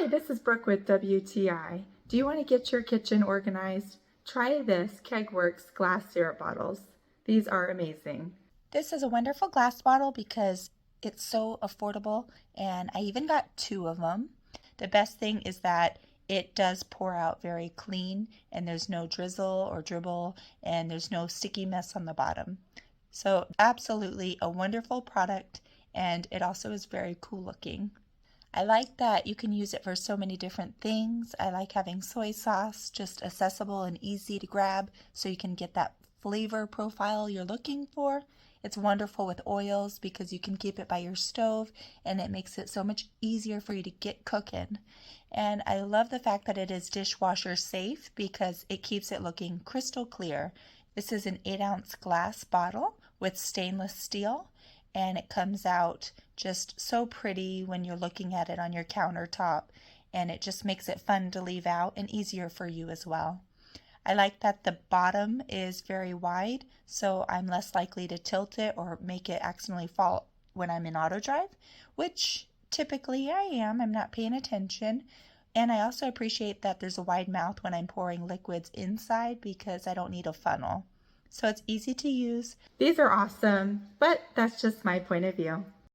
Hi, this is Brooke with WTI. Do you want to get your kitchen organized? Try this KegWorks Glass Syrup Bottles. These are amazing. This is a wonderful glass bottle because it's so affordable, and I even got 2 of them. The best thing is that it does pour out very clean, and there's no drizzle or dribble, and there's no sticky mess on the bottom. So absolutely a wonderful product, and it also is very cool looking. I like that you can use it for so many different things. I like having soy sauce, just accessible and easy to grab so you can get that flavor profile you're looking for. It's wonderful with oils because you can keep it by your stove and it makes it so much easier for you to get cooking. And I love the fact that it is dishwasher safe because it keeps it looking crystal clear. This is an 8-ounce glass bottle with stainless steel, and it comes out just so pretty when you're looking at it on your countertop, and it just makes it fun to leave out and easier for you as well. I like that the bottom is very wide, so I'm less likely to tilt it or make it accidentally fall when I'm in auto drive, which typically I am. I'm not paying attention. And I also appreciate that there's a wide mouth when I'm pouring liquids inside because I don't need a funnel. So it's easy to use. These are awesome, but that's just my point of view.